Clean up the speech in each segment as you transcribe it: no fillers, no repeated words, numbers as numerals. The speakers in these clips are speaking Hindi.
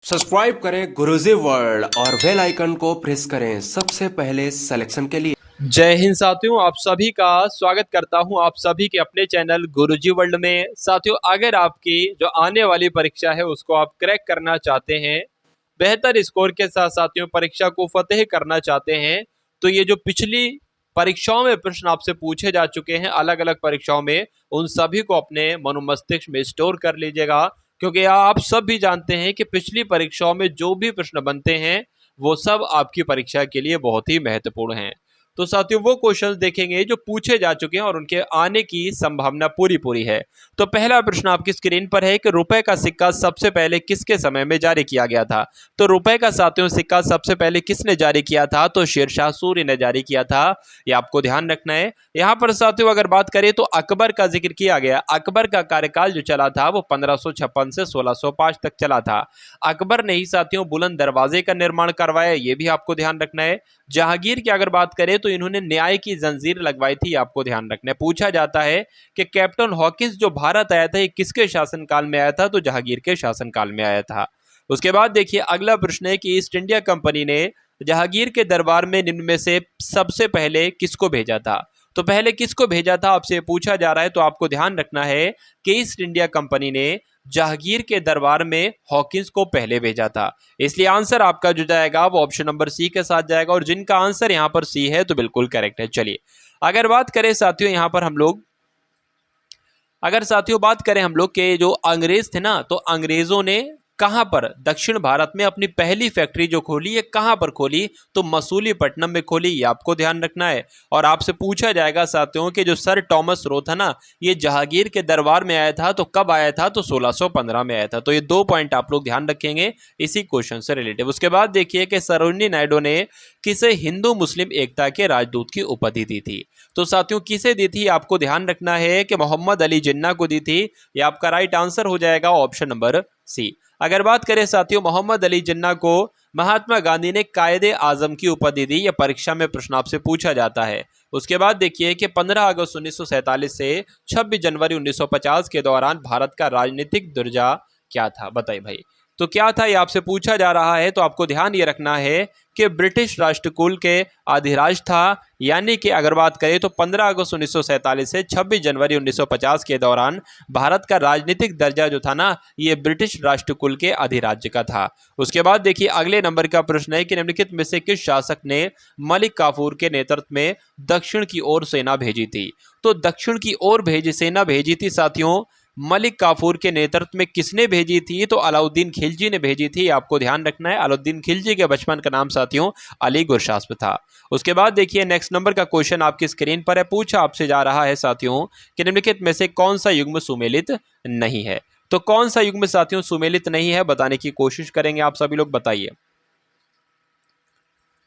सब्सक्राइब करें गुरुजी वर्ल्ड और बेल आइकन को प्रेस करें सबसे पहले सिलेक्शन के लिए। जय हिंद साथियों, आप सभी का स्वागत करता हूं आप सभी के अपने चैनल गुरुजी वर्ल्ड में। साथियों, अगर आपकी जो आने वाली परीक्षा है उसको आप क्रैक करना चाहते हैं, बेहतर स्कोर के साथ साथियों परीक्षा को फतेह करना चाहते हैं, तो ये जो पिछली परीक्षाओं में प्रश्न आपसे पूछे जा चुके हैं अलग अलग परीक्षाओं में, उन सभी को अपने मनोमस्तिष्क में स्टोर कर लीजिएगा। क्योंकि आप सब भी जानते हैं कि पिछली परीक्षाओं में जो भी प्रश्न बनते हैं वो सब आपकी परीक्षा के लिए बहुत ही महत्वपूर्ण हैं। तो साथियों, वो क्वेश्चंस देखेंगे जो पूछे जा चुके हैं और उनके आने की संभावना पूरी पूरी है। तो पहला प्रश्न आपकी स्क्रीन पर है कि रुपए का सिक्का सबसे पहले किसके समय में जारी किया गया था। तो रुपए का साथियों सिक्का सबसे पहले किसने जारी किया था? तो शेरशाह सूरी ने जारी किया था। ये आपको ध्यान रखना है। यहाँ पर साथियों अगर बात करें तो अकबर का जिक्र किया गया। अकबर का कार्यकाल जो चला था वो 1556 से 1605 तक चला था। अकबर ने ही साथियों बुलंद दरवाजे का निर्माण करवाया, ये भी आपको ध्यान रखना है। जहांगीर की अगर बात करें तो इन्होंने न्याय की जंजीर लगवाई थी, आपको ध्यान रखना है। पूछा जाता है कि कैप्टन हॉकिंस जो भारत आया था ये किसके शासनकाल में आया था? तो जहांगीर के शासनकाल में आया था। उसके बाद देखिए अगला प्रश्न है कि ईस्ट इंडिया कंपनी ने जहांगीर के दरबार में निम्न में से सबसे पहले किसको भेजा था? तो पहले किसको भेजा था आपसे पूछा जा रहा है। तो आपको ध्यान रखना है कि ईस्ट इंडिया कंपनी ने जहांगीर के दरबार में हॉकिंस को पहले भेजा था। इसलिए आंसर आपका जो जाएगा वो ऑप्शन नंबर सी के साथ जाएगा, और जिनका आंसर यहां पर सी है तो बिल्कुल करेक्ट है। चलिए अगर बात करें साथियों यहां पर हम लोग बात करें हम लोग के जो अंग्रेज थे ना, तो अंग्रेजों ने कहां पर दक्षिण भारत में अपनी पहली फैक्ट्री जो खोली है कहां पर खोली? तो मसूलीपट्टनम में खोली, ये आपको ध्यान रखना है। और आपसे पूछा जाएगा साथियों कि जो सर टॉमस रो था ना, ये जहांगीर के दरबार में आया था, तो कब आया था? तो 1615 में आया था। तो ये 2 पॉइंट आप लोग ध्यान रखेंगे इसी क्वेश्चन से रिलेटेड। उसके बाद देखिए कि सरोजिनी नायडू ने किसे हिंदू मुस्लिम एकता के राजदूत की उपाधि दी थी? तो साथियों किसे दी थी? आपको ध्यान रखना है कि मोहम्मद अली जिन्ना को दी थी। ये आपका राइट आंसर हो जाएगा ऑप्शन नंबर सी। अगर बात करें साथियों मोहम्मद अली जिन्ना को महात्मा गांधी ने कायदे आजम की उपाधि दी, यह परीक्षा में प्रश्न आपसे पूछा जाता है। उसके बाद देखिए कि 15 अगस्त 1947 से 26 जनवरी 1950 के दौरान भारत का राजनीतिक दर्जा क्या था? बताइए भाई। तो क्या था ये आपसे पूछा जा रहा है। तो आपको ध्यान ये रखना है कि ब्रिटिश राष्ट्रकुल के अधिराज था। यानी कि अगर बात करें तो 15 अगस्त 1947 से 26 जनवरी 1950 के दौरान भारत का राजनीतिक दर्जा जो था ना, ये ब्रिटिश राष्ट्रकुल के अधिराज्य का था। उसके बाद देखिए अगले नंबर का प्रश्न है कि निम्नलिखित में से किस शासक ने मलिक काफूर के नेतृत्व में दक्षिण की ओर सेना भेजी थी? तो दक्षिण की ओर सेना भेजी थी साथियों मलिक काफूर के नेतृत्व में किसने भेजी थी? तो अलाउद्दीन खिलजी ने भेजी थी। आपको ध्यान रखना है अलाउद्दीन खिलजी के बचपन का नाम साथियों अली गुरशास्प था। उसके बाद देखिए नेक्स्ट नंबर का क्वेश्चन आपकी स्क्रीन पर है। पूछा आपसे जा रहा है साथियों कि निम्नलिखित में से कौन सा युग्म सुमेलित नहीं है? तो कौन सा युग्म साथियों सुमेलित नहीं है, बताने की कोशिश करेंगे आप सभी लोग, बताइए।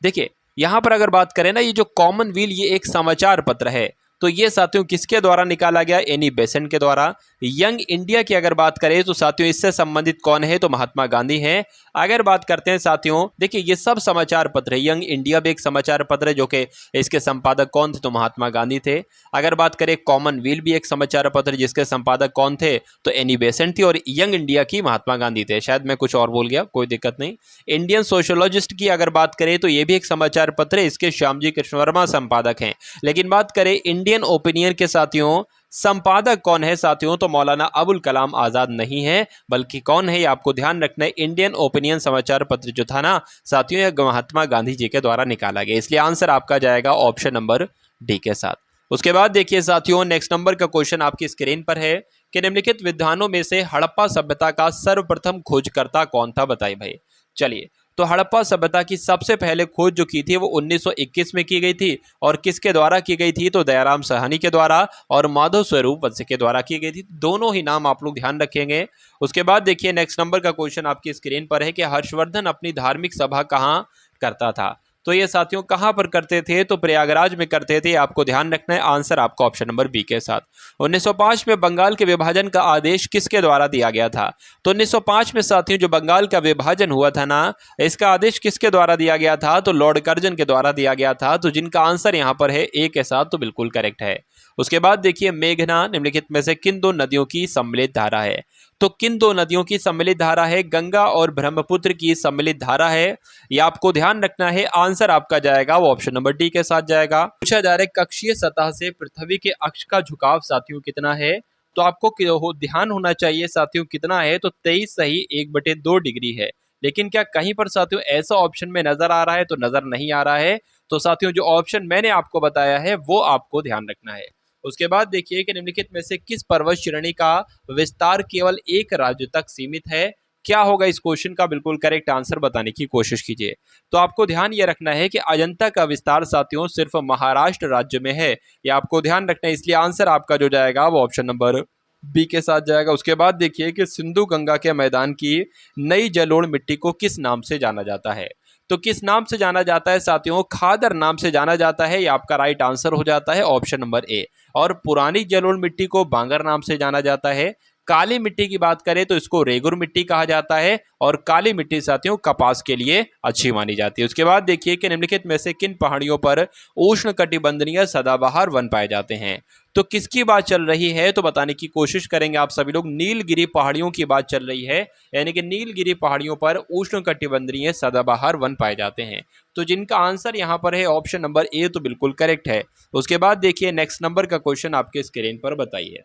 देखिए यहां पर अगर बात करें ना, ये जो कॉमनवेल ये एक समाचार पत्र है, तो ये साथियों किसके द्वारा निकाला गया? एनी बेसेंट के द्वारा। यंग इंडिया की अगर बात करें तो साथियों इससे संबंधित कौन है? तो महात्मा गांधी हैं। अगर बात करते हैं साथियों, देखिए ये सब समाचार पत्र है। यंग इंडिया भी एक समाचार पत्र है जो कि इसके संपादक कौन थे? तो महात्मा गांधी थे। अगर बात करें कॉमनवेल भी एक समाचार पत्र जिसके संपादक कौन थे? तो एनी बेसेंट थी। और यंग इंडिया की महात्मा गांधी थे। शायद मैं कुछ और बोल गया, कोई दिक्कत नहीं। इंडियन सोशोलॉजिस्ट की अगर बात करें तो ये भी एक समाचार पत्र है, इसके श्यामजी कृष्ण वर्मा संपादक हैं। लेकिन बात करें इंडियन ओपिनियन के साथियों, संपादक कौन है साथियों? तो मौलाना अबुल कलाम आजाद नहीं है, बल्कि कौन है ये आपको ध्यान रखना है। इंडियन ओपिनियन समाचार पत्र जो था ना साथियों, यह महात्मा गांधी जी के द्वारा निकाला गया। इसलिए आंसर आपका जाएगा ऑप्शन नंबर डी के साथ। उसके बाद देखिए साथियों नेक्स्ट नंबर का क्वेश्चन आपकी स्क्रीन पर है कि निम्नलिखित विद्वानों में से हड़प्पा सभ्यता का सर्वप्रथम खोजकर्ता कौन था? बताइए भाई। चलिए तो हड़प्पा सभ्यता की सबसे पहले खोज जो की थी वो 1921 में की गई थी। और किसके द्वारा की गई थी? तो दयाराम साहनी के द्वारा और माधव स्वरूप वंश के द्वारा की गई थी। दोनों ही नाम आप लोग ध्यान रखेंगे। उसके बाद देखिए नेक्स्ट नंबर का क्वेश्चन आपकी स्क्रीन पर है कि हर्षवर्धन अपनी धार्मिक सभा कहाँ करता था? तो ये साथियों कहां पर करते थे? तो प्रयागराज में करते थे। आपको ध्यान रखना है आंसर आपका ऑप्शन नंबर बी के साथ। 1905 में बंगाल के विभाजन का आदेश किसके द्वारा दिया गया था? तो 1905 में साथियों जो बंगाल का विभाजन हुआ था ना, इसका आदेश किसके द्वारा दिया गया था? तो लॉर्ड कर्जन के द्वारा दिया गया था। तो जिनका आंसर यहां पर है ए के साथ, तो बिल्कुल करेक्ट है। उसके बाद देखिए मेघना निम्नलिखित में से किन दो नदियों की सम्मिलित धारा है? तो किन दो नदियों की सम्मिलित धारा है? गंगा और ब्रह्मपुत्र की सम्मिलित धारा है। ये आपको ध्यान रखना है। आंसर आपका जाएगा वो ऑप्शन नंबर डी के साथ जाएगा। पूछा जा रहा है कक्षीय सतह से पृथ्वी के अक्ष का झुकाव साथियों कितना है? तो आपको ध्यान होना चाहिए साथियों कितना है, तो 23 सही 1/2 डिग्री है। लेकिन क्या कहीं पर साथियों ऐसा ऑप्शन में नजर आ रहा है? तो नजर नहीं आ रहा है। तो साथियों जो ऑप्शन मैंने आपको बताया है वो आपको ध्यान रखना है। उसके बाद देखिए कि निम्नलिखित में से किस पर्वत श्रेणी का विस्तार केवल एक राज्य तक सीमित है? क्या होगा इस क्वेश्चन का बिल्कुल करेक्ट आंसर बताने की कोशिश कीजिए। तो आपको ध्यान ये रखना है कि अजंता का विस्तार साथियों सिर्फ महाराष्ट्र राज्य में है। ये आपको ध्यान रखना है, इसलिए आंसर आपका जो जाएगा वो ऑप्शन नंबर बी के साथ जाएगा। उसके बाद देखिए कि सिंधु गंगा के मैदान की नई जलोढ़ मिट्टी को किस नाम से जाना जाता है? तो किस नाम से जाना जाता है साथियों? खादर नाम से जाना जाता है। ये आपका राइट आंसर हो जाता है ऑप्शन नंबर ए। और पुरानी जलोढ़ मिट्टी को बांगर नाम से जाना जाता है। काली मिट्टी की बात करें तो इसको रेगुर मिट्टी कहा जाता है। और काली मिट्टी साथियों कपास के लिए अच्छी मानी जाती है। उसके बाद देखिए कि निम्नलिखित में से किन पहाड़ियों पर उष्णकटिबंधीय सदाबहार वन पाए जाते हैं? तो किसकी बात चल रही है? तो बताने की कोशिश करेंगे आप सभी लोग। नीलगिरी पहाड़ियों की बात चल रही है, यानी कि नीलगिरी पहाड़ियों पर उष्णकटिबंधीय सदाबहार वन पाए जाते हैं। तो जिनका आंसर यहाँ पर है ऑप्शन नंबर ए, तो बिल्कुल करेक्ट है। उसके बाद देखिए नेक्स्ट नंबर का क्वेश्चन आपके स्क्रीन पर बताइए।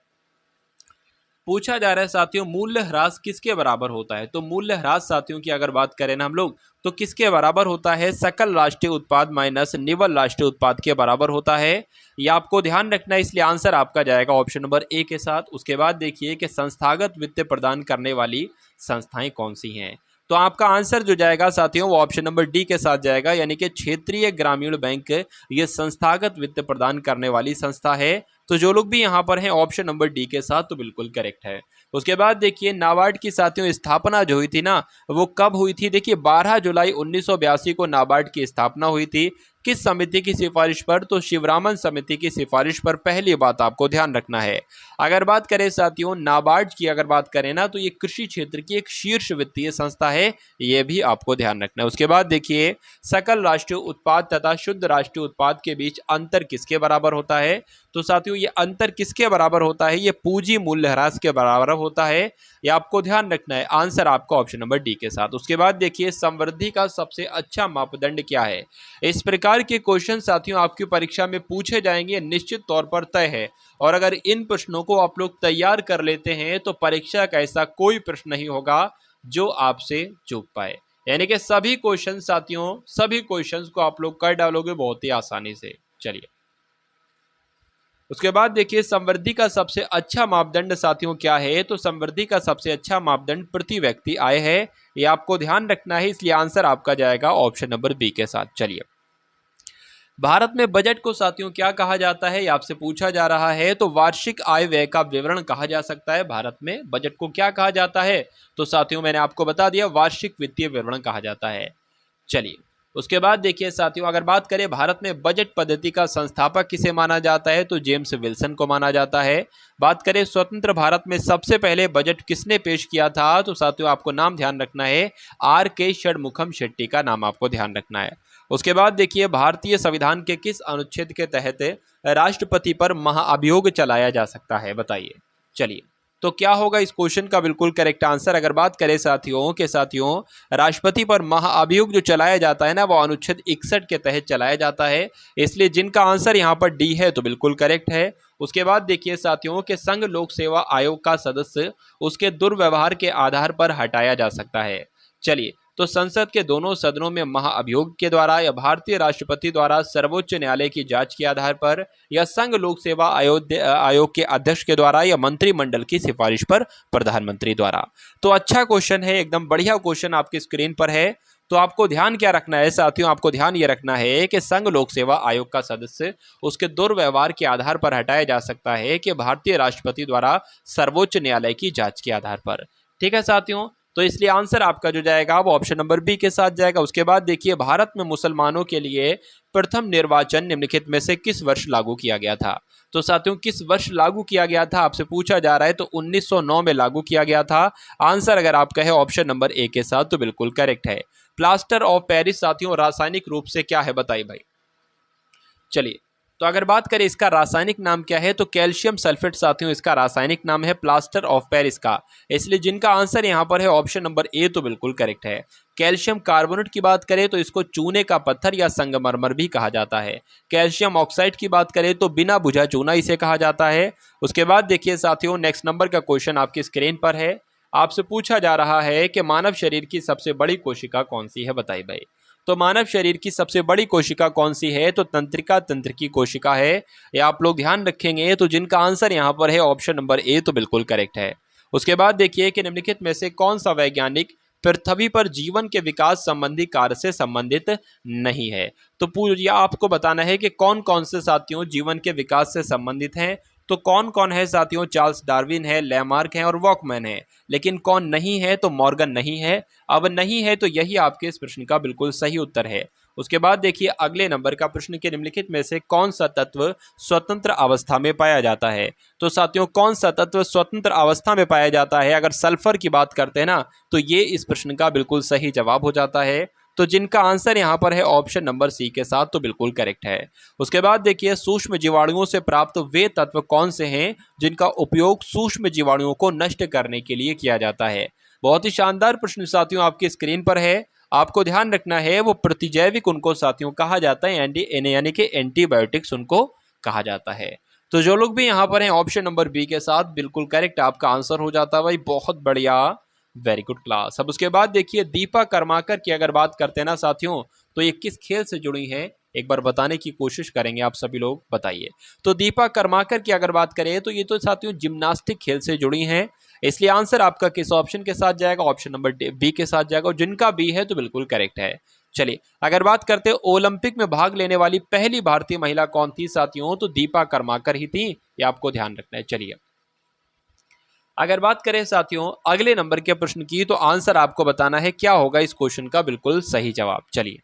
पूछा जा रहा है साथियों मूल्य ह्रास किसके बराबर होता है? तो मूल्य ह्रास साथियों की अगर बात करें ना हम लोग, तो किसके बराबर होता है? सकल राष्ट्रीय उत्पाद माइनस निवल राष्ट्रीय उत्पाद के बराबर होता है। यह आपको ध्यान रखना है, इसलिए आंसर आपका जाएगा ऑप्शन नंबर ए के साथ। उसके बाद देखिए कि संस्थागत वित्त प्रदान करने वाली संस्थाएं कौन सी हैं? तो आपका आंसर जो जाएगा साथियों वो ऑप्शन नंबर डी के साथ जाएगा, यानी कि क्षेत्रीय ग्रामीण बैंक ये संस्थागत वित्त प्रदान करने वाली संस्था है। तो जो लोग भी यहाँ पर हैं ऑप्शन नंबर डी के साथ, तो बिल्कुल करेक्ट है। उसके बाद देखिए नाबार्ड की साथियों स्थापना जो हुई थी ना, वो कब हुई थी? देखिए 12 जुलाई 1982 को नाबार्ड की स्थापना हुई थी। किस समिति की सिफारिश पर? तो शिवरामन समिति की सिफारिश पर। पहली बात आपको ध्यान रखना है। अगर बात करें साथियों नाबार्ड की अगर बात करें ना, तो ये कृषि क्षेत्र की एक शीर्ष वित्तीय संस्था है, ये भी आपको ध्यान रखना है। उसके बाद देखिए सकल राष्ट्रीय उत्पाद तथा शुद्ध राष्ट्रीय उत्पाद के बीच अंतर किसके बराबर होता है? तो साथियों ये अंतर किसके बराबर होता है? ये पूंजी मूल्य ह्रास के बराबर होता है। ये आपको ध्यान रखना है। आंसर आपका ऑप्शन नंबर डी के साथ। उसके बाद देखिए समृद्धि का सबसे अच्छा मापदंड क्या है? इस प्रकार के क्वेश्चन साथियों आपकी परीक्षा में पूछे जाएंगे, निश्चित तौर पर तय है। और अगर इन प्रश्नों को आप लोग तैयार कर लेते हैं तो परीक्षा का ऐसा कोई प्रश्न नहीं होगा जो आपसे चूक पाए। यानी कि सभी क्वेश्चन साथियों, सभी क्वेश्चंस को आप लोग कर डालोगे बहुत ही आसानी से। चलिए उसके बाद देखिए समृद्धि का सबसे अच्छा मापदंड साथियों क्या है? तो समृद्धि का सबसे अच्छा मापदंड प्रति व्यक्ति आय है। ये आपको ध्यान रखना है, इसलिए आंसर आपका जाएगा ऑप्शन नंबर बी के साथ। चलिए भारत में बजट को साथियों क्या कहा जाता है? ये आपसे पूछा जा रहा है। तो वार्षिक आय व्यय का विवरण कहा जा सकता है। भारत में बजट को क्या कहा जाता है? तो साथियों मैंने आपको बता दिया, वार्षिक वित्तीय विवरण कहा जाता है। चलिए उसके बाद देखिए साथियों अगर बात करें भारत में बजट पद्धति का संस्थापक किसे माना जाता है? तो जेम्स विल्सन को माना जाता है। बात करें स्वतंत्र भारत में सबसे पहले बजट किसने पेश किया था? तो साथियों आपको नाम ध्यान रखना है, आर के षणमुखम शेट्टी का नाम आपको ध्यान रखना है। उसके बाद देखिए भारतीय संविधान के किस अनुच्छेद के तहत राष्ट्रपति पर महाअभियोग चलाया जा सकता है? बताइए। चलिए तो क्या होगा इस क्वेश्चन का बिल्कुल करेक्ट आंसर? अगर बात करें साथियों राष्ट्रपति पर महाअभियोग जो चलाया जाता है ना, वो अनुच्छेद 61 के तहत चलाया जाता है। इसलिए जिनका आंसर यहाँ पर डी है तो बिल्कुल करेक्ट है। उसके बाद देखिए साथियों के संघ लोक सेवा आयोग का सदस्य उसके दुर्व्यवहार के आधार पर हटाया जा सकता है। चलिए तो संसद के दोनों सदनों में महाअभियोग के द्वारा या भारतीय राष्ट्रपति द्वारा सर्वोच्च न्यायालय की जांच के आधार पर या संघ लोक सेवा आयोग के अध्यक्ष के द्वारा या मंत्रिमंडल की सिफारिश पर प्रधानमंत्री द्वारा। तो अच्छा क्वेश्चन है, एकदम बढ़िया क्वेश्चन आपकी स्क्रीन पर है। तो आपको ध्यान क्या रखना है साथियों? आपको ध्यान ये रखना है कि संघ लोक सेवा आयोग का सदस्य उसके दुर्व्यवहार के आधार पर हटाया जा सकता है कि भारतीय राष्ट्रपति द्वारा सर्वोच्च न्यायालय की जांच के आधार पर। ठीक है साथियों, तो इसलिए आंसर आपका जो जाएगा वो ऑप्शन नंबर बी के साथ जाएगा। उसके बाद देखिए भारत में मुसलमानों के लिए प्रथम निर्वाचन निम्नलिखित में से किस वर्ष लागू किया गया था? तो साथियों किस वर्ष लागू किया गया था आपसे पूछा जा रहा है। तो 1909 में लागू किया गया था। आंसर अगर आपका है ऑप्शन नंबर ए के साथ, तो बिल्कुल करेक्ट है। प्लास्टर ऑफ पेरिस साथियों रासायनिक रूप से क्या है? बताइए भाई। चलिए तो अगर बात करें इसका रासायनिक नाम क्या है, तो कैल्शियम सल्फेट साथियों इसका रासायनिक नाम है, प्लास्टर ऑफ पेरिस का। इसलिए जिनका आंसर यहाँ पर है ऑप्शन नंबर ए तो बिल्कुल करेक्ट है। कैल्शियम कार्बोनेट की बात करें तो इसको चूने का पत्थर या संगमरमर भी कहा जाता है। कैल्शियम ऑक्साइड की बात करें तो बिना बुझा चूना इसे कहा जाता है। उसके बाद देखिए साथियों, नेक्स्ट नंबर का क्वेश्चन आपकी स्क्रीन पर है। आपसे पूछा जा रहा है कि मानव शरीर की सबसे बड़ी कोशिका कौन सी है, बताइए भाई। तो मानव शरीर की सबसे बड़ी कोशिका कौन सी है, तो तंत्रिका तंत्र की कोशिका है। ये आप लोग ध्यान रखेंगे, तो जिनका आंसर यहाँ पर है ऑप्शन नंबर ए तो बिल्कुल करेक्ट है। उसके बाद देखिए कि निम्नलिखित में से कौन सा वैज्ञानिक पृथ्वी पर जीवन के विकास संबंधी कार्य से संबंधित नहीं है। तो पूरा आपको बताना है कि कौन कौन से साथियों जीवन के विकास से संबंधित हैं। तो कौन कौन है साथियों, चार्ल्स डार्विन है, लैमार्क है और वॉकमैन है। लेकिन कौन नहीं है, तो मॉर्गन नहीं है। अब नहीं है तो यही आपके इस प्रश्न का बिल्कुल सही उत्तर है। उसके बाद देखिए अगले नंबर का प्रश्न के निम्नलिखित में से कौन सा तत्व स्वतंत्र अवस्था में पाया जाता है। तो साथियों कौन सा तत्व स्वतंत्र अवस्था में पाया जाता है, अगर सल्फर की बात करते हैं ना, तो ये इस प्रश्न का बिल्कुल सही जवाब हो जाता है। तो जिनका आंसर यहाँ पर है ऑप्शन नंबर सी के साथ तो बिल्कुल करेक्ट है। उसके बाद देखिए सूक्ष्म जीवाणुओं से प्राप्त वे तत्व कौन से हैं जिनका उपयोग सूक्ष्म जीवाणुओं को नष्ट करने के लिए किया जाता है। बहुत ही शानदार प्रश्न साथियों आपकी स्क्रीन पर है। आपको ध्यान रखना है वो प्रतिजैविक उनको साथियों कहा जाता है, यानी कि एंटीबायोटिक्स उनको कहा जाता है। तो जो लोग भी यहाँ पर हैं ऑप्शन नंबर बी के साथ बिल्कुल करेक्ट आपका आंसर हो जाता है भाई, बहुत बढ़िया, वेरी गुड क्लास। अब उसके बाद देखिए दीपा कर्माकर की अगर बात करते हैं ना साथियों, तो ये किस खेल से जुड़ी हैं, एक बार बताने की कोशिश करेंगे आप सभी लोग, बताइए। तो दीपा कर्माकर की अगर बात करें तो ये तो साथियों जिम्नास्टिक खेल से जुड़ी हैं। इसलिए आंसर आपका किस ऑप्शन के साथ जाएगा, ऑप्शन नंबर बी के साथ जाएगा, और जिनका बी है तो बिल्कुल करेक्ट है। चलिए अगर बात करते हैं ओलंपिक में भाग लेने वाली पहली भारतीय महिला कौन थी साथियों, तो दीपा कर्माकर ही थी, ये आपको ध्यान रखना है। चलिए अगर बात करें साथियों अगले नंबर के प्रश्न की, तो आंसर आपको बताना है क्या होगा इस क्वेश्चन का बिल्कुल सही जवाब। चलिए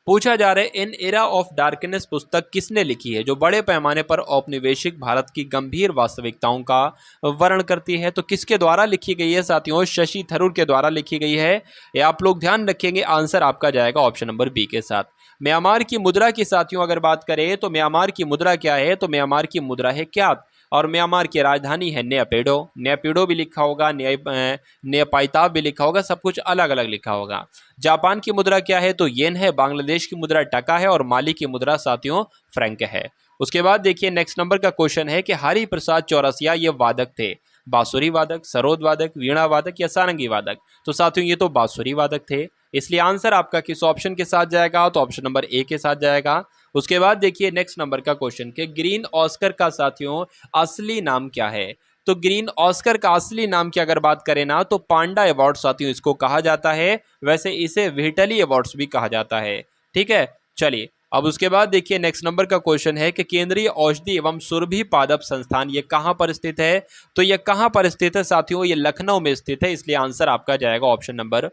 पूछा जा रहा है इन एरा ऑफ डार्कनेस पुस्तक किसने लिखी है, जो बड़े पैमाने पर औपनिवेशिक भारत की गंभीर वास्तविकताओं का वर्णन करती है। तो किसके द्वारा लिखी गई है साथियों, शशि थरूर के द्वारा लिखी गई है। ये आप लोग ध्यान रखेंगे, आंसर आपका जाएगा ऑप्शन नंबर बी के साथ। म्यांमार की मुद्रा की साथियों अगर बात करें तो म्यांमार की मुद्रा क्या है, तो म्यांमार की मुद्रा है क्यात, और म्यांमार की राजधानी है नेपिडो। नेपिडो भी लिखा होगा, नेपाइताब भी लिखा होगा, सब कुछ अलग अलग लिखा होगा। जापान की मुद्रा क्या है, तो येन है। बांग्लादेश की मुद्रा टका है और माली की मुद्रा साथियों फ्रैंक है। उसके बाद देखिए नेक्स्ट नंबर का क्वेश्चन है कि हरि प्रसाद चौरसिया ये वादक थे, बांसुरी वादक, सरोद वादक, वीणा वादक या सारंगी वादक। तो साथियों ये तो बांसुरी वादक थे, इसलिए आंसर आपका किस ऑप्शन के साथ जाएगा, तो ऑप्शन नंबर ए के साथ जाएगा। उसके बाद देखिए नेक्स्ट नंबर का क्वेश्चन कि ग्रीन ऑस्कर का साथियों असली नाम क्या है। तो ग्रीन ऑस्कर का असली नाम की अगर बात करें ना, तो पांडा अवार्ड साथियों इसको कहा जाता है, वैसे इसे व्हिटली अवार्ड्स भी कहा जाता है। ठीक है, चलिए अब उसके बाद देखिए नेक्स्ट नंबर का क्वेश्चन है कि केंद्रीय औषधि एवं सुरभि पादप संस्थान ये कहां पर स्थित है। तो ये कहां पर स्थित है साथियों, ये लखनऊ में स्थित है, इसलिए आंसर आपका जाएगा ऑप्शन नंबर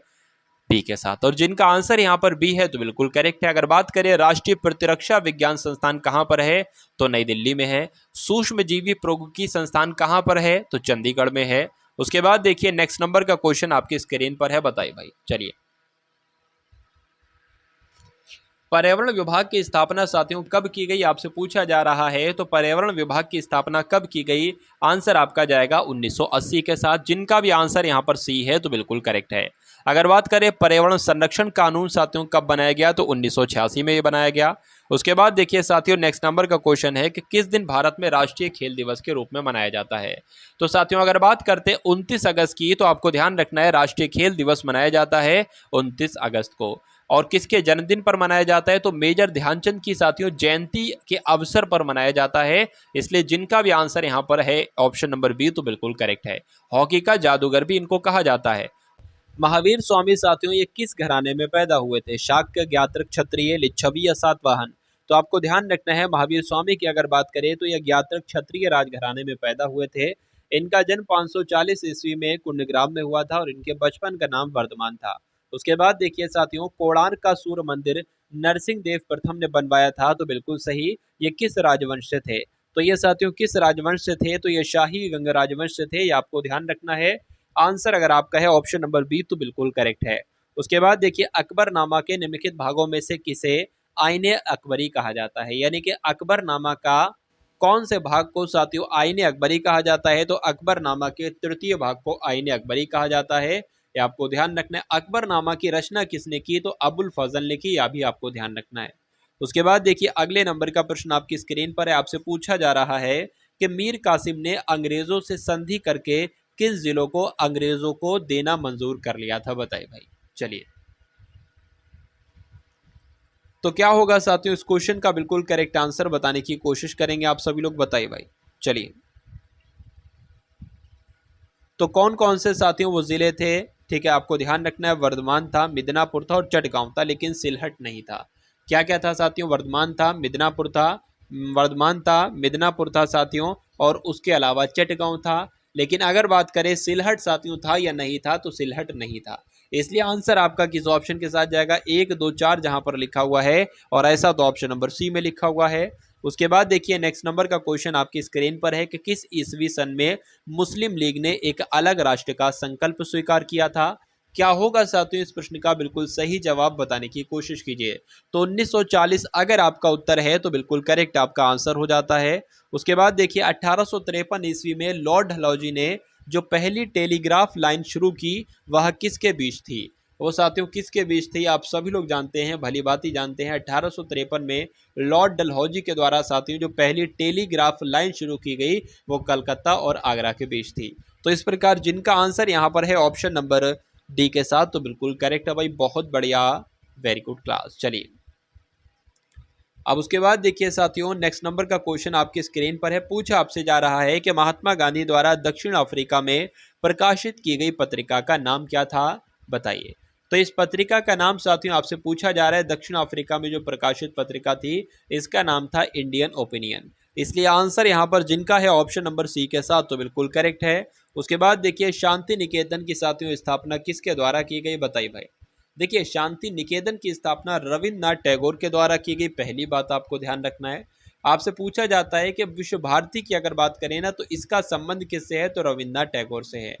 बी के साथ, और जिनका आंसर यहां पर बी है तो बिल्कुल करेक्ट है। अगर बात करें राष्ट्रीय प्रतिरक्षा विज्ञान संस्थान कहां पर है, तो नई दिल्ली में है। सूक्ष्म जीवी प्रौद्योगिकी संस्थान कहां पर है, तो चंडीगढ़ में है। उसके बाद देखिए नेक्स्ट नंबर का क्वेश्चन आपकी स्क्रीन पर है, बताइए भाई। चलिए पर्यावरण विभाग की स्थापना साथियों कब की गई, आपसे पूछा जा रहा है। तो पर्यावरण विभाग की स्थापना कब की गई, आंसर आपका जाएगा 1980 के साथ, जिनका भी आंसर यहां पर सी है तो बिल्कुल करेक्ट है। अगर बात करें पर्यावरण संरक्षण कानून साथियों कब बनाया गया, तो 1986 में ये बनाया गया। उसके बाद देखिए साथियों नेक्स्ट नंबर का क्वेश्चन है कि किस दिन भारत में राष्ट्रीय खेल दिवस के रूप में मनाया जाता है। तो साथियों अगर बात करते हैं 29 अगस्त की, तो आपको ध्यान रखना है राष्ट्रीय खेल दिवस मनाया जाता है 29 अगस्त को। और किसके जन्मदिन पर मनाया जाता है, तो मेजर ध्यानचंद की साथियों जयंती के अवसर पर मनाया जाता है, इसलिए जिनका भी आंसर यहां पर है ऑप्शन नंबर बी तो बिल्कुल करेक्ट है। हॉकी का जादूगर भी इनको कहा जाता है। महावीर स्वामी साथियों ये किस घराने में पैदा हुए थे, शाक्य, ज्ञात्रक, क्षत्रिय, लिच्छवी या सातवाहन। तो आपको ध्यान रखना है महावीर स्वामी की अगर बात करें तो यह ज्ञात्रक क्षत्रिय राजघराने में पैदा हुए थे। इनका जन्म 540 ईस्वी में कुंडग्राम में हुआ था और इनके बचपन का नाम वर्धमान था। उसके बाद देखिए साथियों कोणार्क का सूर्य मंदिर नरसिंह देव प्रथम ने बनवाया था, तो बिल्कुल सही। ये किस राजवंश से थे, तो ये साथियों किस राजवंश से थे, तो ये शाही गंग राजवंश से थे, ये आपको ध्यान रखना है। आंसर अगर आपका है ऑप्शन नंबर बी तो बिल्कुल करेक्ट है। उसके बाद देखिए अकबरनामा के निम्नलिखित भागों में से किसे आईने अकबरी कहा जाता है, यानी कि अकबरनामा का कौन से भाग को साथियों आईने अकबरी कहा जाता है? तो अकबरनामा के तृतीय भाग को आईने अकबरी कहा जाता है। ये आपको ध्यान रखना है। अकबरनामा की रचना किसने की? तो अबुल फजल ने की, यह भी आपको ध्यान रखना है। उसके बाद देखिए अगले नंबर का प्रश्न आपकी स्क्रीन पर है, आपसे पूछा जा रहा है कि मीर कासिम ने अंग्रेजों से संधि करके किस जिलों को अंग्रेजों को देना मंजूर कर लिया था? बताइए भाई। चलिए, तो क्या होगा साथियों, इस क्वेश्चन का बिल्कुल करेक्ट आंसर बताने की कोशिश करेंगे आप सभी लोग, बताइए भाई। चलिए, तो कौन कौन से साथियों वो जिले थे? ठीक है, आपको ध्यान रखना है, वर्धमान था, मिदनापुर था और चटगांव था, लेकिन सिलहट नहीं था। क्या क्या था साथियों? वर्धमान था, मिदनापुर था, वर्धमान था, मिदनापुर था साथियों, और उसके अलावा चटगांव था। लेकिन अगर बात करें सिलहट साथियों था या नहीं था, तो सिलहट नहीं था। इसलिए आंसर आपका किस ऑप्शन के साथ जाएगा? 1 2 4 जहां पर लिखा हुआ है, और ऐसा तो ऑप्शन नंबर सी में लिखा हुआ है। उसके बाद देखिए नेक्स्ट नंबर का क्वेश्चन आपकी स्क्रीन पर है कि किस ईस्वी सन में मुस्लिम लीग ने एक अलग राष्ट्र का संकल्प स्वीकार किया था? क्या होगा साथियों, इस प्रश्न का बिल्कुल सही जवाब बताने की कोशिश कीजिए। तो 1940 अगर आपका उत्तर है तो बिल्कुल करेक्ट आपका आंसर हो जाता है। उसके बाद देखिए 1853 ईस्वी में लॉर्ड डलहौजी ने जो पहली टेलीग्राफ लाइन शुरू की वह किसके बीच थी? वो साथियों किसके बीच थी? आप सभी लोग जानते हैं, भली भांति जानते हैं, 1853 में लॉर्ड डलहौजी के द्वारा साथियों जो पहली टेलीग्राफ लाइन शुरू की गई वो कलकत्ता और आगरा के बीच थी। तो इस प्रकार जिनका आंसर यहाँ पर है ऑप्शन नंबर डी के साथ, तो बिल्कुल करेक्ट है भाई, बहुत बढ़िया, वेरी गुड क्लास। चलिए, अब उसके बाद देखिए साथियों नेक्स्ट नंबर का क्वेश्चन आपकी स्क्रीन पर है, पूछा आपसे जा रहा है कि महात्मा गांधी द्वारा दक्षिण अफ्रीका में प्रकाशित की गई पत्रिका का नाम क्या था? बताइए। तो इस पत्रिका का नाम साथियों आपसे पूछा जा रहा है, दक्षिण अफ्रीका में जो प्रकाशित पत्रिका थी इसका नाम था इंडियन ओपिनियन। इसलिए आंसर यहाँ पर जिनका है ऑप्शन नंबर सी के साथ, तो बिल्कुल करेक्ट है। उसके बाद देखिए शांति निकेतन की साथियों स्थापना किसके द्वारा की गई? बताइए भाई। देखिए शांति निकेतन की स्थापना रविन्द्रनाथ टैगोर के द्वारा की गई, पहली बात आपको ध्यान रखना है। आपसे पूछा जाता है कि विश्व भारती की अगर बात करें ना तो इसका संबंध किससे है? तो रविन्द्रनाथ टैगोर से है।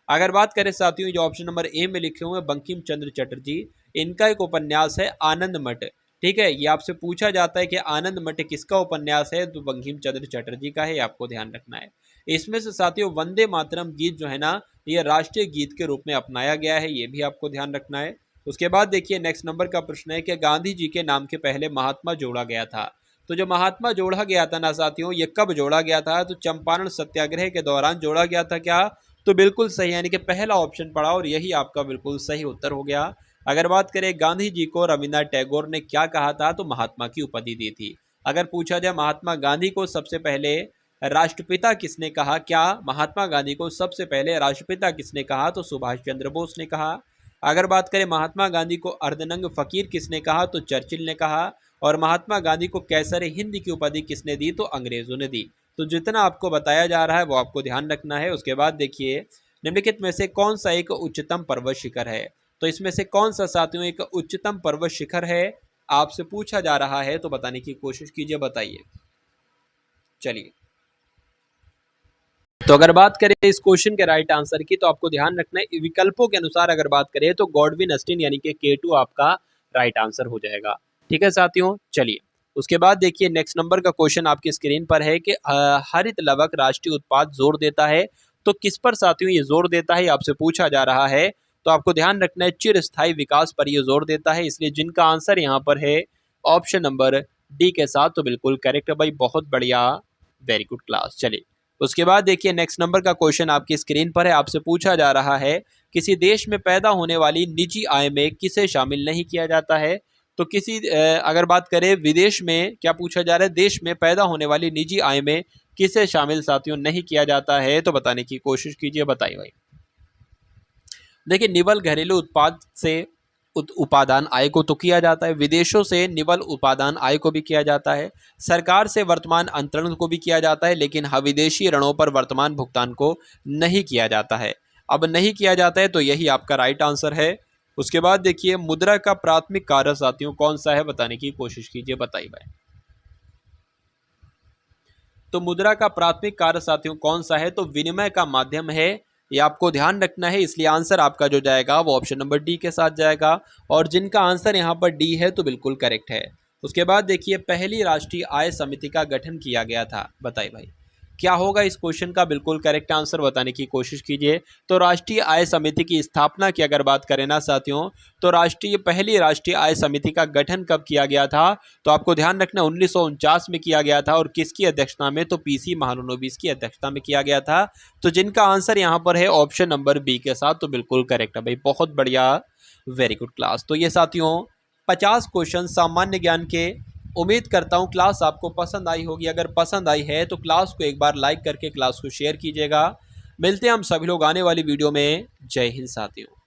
अगर बात करें साथियों जो ऑप्शन नंबर ए में लिखे हुए बंकिम चंद्र चटर्जी, इनका एक उपन्यास है आनंद मठ। ठीक है, ये आपसे पूछा जाता है कि आनंद मठ किसका उपन्यास है? तो बंकिम चंद्र चटर्जी का है, आपको ध्यान रखना है। इसमें से साथियों वंदे मातरम गीत जो है ना ये राष्ट्रीय गीत के रूप में अपनाया गया है, ये भी आपको ध्यान रखना है। उसके बाद देखिए नेक्स्ट नंबर का प्रश्न है कि गांधी जी के नाम के पहले महात्मा जोड़ा गया था। तो जो महात्मा जोड़ा गया था ना साथियों ये कब जोड़ा गया था? तो चंपारण सत्याग्रह के दौरान जोड़ा गया था। क्या? तो बिल्कुल सही, यानी कि पहला ऑप्शन पड़ा और यही आपका बिल्कुल सही उत्तर हो गया। अगर बात करें गांधी जी को रविन्द्रनाथ टैगोर ने क्या कहा था? तो महात्मा की उपाधि दी थी। अगर पूछा जाए महात्मा गांधी को सबसे पहले राष्ट्रपिता किसने कहा? क्या महात्मा गांधी को सबसे पहले राष्ट्रपिता किसने कहा? तो सुभाष चंद्र बोस ने कहा। अगर बात करें महात्मा गांधी को अर्धनंग फकीर किसने कहा? तो चर्चिल ने कहा। और महात्मा गांधी को कैसर हिंद की उपाधि किसने दी? तो अंग्रेजों ने दी। तो जितना आपको बताया जा रहा है वो आपको ध्यान रखना है। उसके बाद देखिए निम्नलिखित में से कौन सा एक उच्चतम पर्वत शिखर है? तो इसमें से कौन सा साथियों एक उच्चतम पर्वत शिखर है? आपसे पूछा जा रहा है तो बताने की कोशिश कीजिए, बताइए। चलिए, तो अगर बात करें इस क्वेश्चन के राइट आंसर की तो आपको ध्यान रखना है विकल्पों के अनुसार अगर बात करें तो गॉडविन अस्टिन यानी कि K2 आपका राइट आंसर हो जाएगा। ठीक है साथियों, चलिए उसके बाद देखिए नेक्स्ट नंबर का क्वेश्चन आपकी स्क्रीन पर है कि हरित लवक राष्ट्रीय उत्पाद जोर देता है, तो किस पर साथियों ये जोर देता है आपसे पूछा जा रहा है। तो आपको ध्यान रखना है चिरस्थायी विकास पर यह जोर देता है, इसलिए जिनका आंसर यहाँ पर है ऑप्शन नंबर डी के साथ, तो बिल्कुल करेक्ट है भाई, बहुत बढ़िया, वेरी गुड क्लास। चलिए उसके बाद देखिए नेक्स्ट नंबर का क्वेश्चन आपकी स्क्रीन पर है, आपसे पूछा जा रहा है किसी देश में पैदा होने वाली निजी आय में किसे शामिल नहीं किया जाता है। तो किसी अगर बात करें विदेश में, क्या पूछा जा रहा है, देश में पैदा होने वाली निजी आय में किसे शामिल साथियों नहीं किया जाता है? तो बताने की कोशिश कीजिए, बताइए भाई। देखिए निवल घरेलू उत्पाद से उपादान आय को तो किया जाता है, विदेशों से निवल उपादान आय को भी किया जाता है, सरकार से वर्तमान अंतरण को भी किया जाता है, लेकिन विदेशी ऋणों पर वर्तमान भुगतान को नहीं किया जाता है। अब नहीं किया जाता है तो यही आपका राइट आंसर है। उसके बाद देखिए मुद्रा का प्राथमिक कार्य साथियों कौन सा है? बताने की कोशिश कीजिए, बताइए भाई। तो मुद्रा का प्राथमिक कार्य साथियों कौन सा है? तो विनिमय का माध्यम है, ये आपको ध्यान रखना है, इसलिए आंसर आपका जो जाएगा वो ऑप्शन नंबर डी के साथ जाएगा। और जिनका आंसर यहाँ पर डी है तो बिल्कुल करेक्ट है। उसके बाद देखिए पहली राष्ट्रीय आय समिति का गठन किया गया था। बताइए भाई क्या होगा इस क्वेश्चन का बिल्कुल करेक्ट आंसर बताने की कोशिश कीजिए। तो राष्ट्रीय आय समिति की स्थापना की अगर बात करें ना साथियों, तो पहली राष्ट्रीय आय समिति का गठन कब किया गया था? तो आपको ध्यान रखना 1949 में किया गया था। और किसकी अध्यक्षता में? तो पीसी महालनोबिस की अध्यक्षता में किया गया था। तो जिनका आंसर यहाँ पर है ऑप्शन नंबर बी के साथ, तो बिल्कुल करेक्ट है भाई, बहुत बढ़िया, वेरी गुड क्लास। तो ये साथियों 50 क्वेश्चन सामान्य ज्ञान के। उम्मीद करता हूँ क्लास आपको पसंद आई होगी। अगर पसंद आई है तो क्लास को एक बार लाइक करके क्लास को शेयर कीजिएगा। मिलते हैं हम सभी लोग आने वाली वीडियो में। जय हिंद साथियों।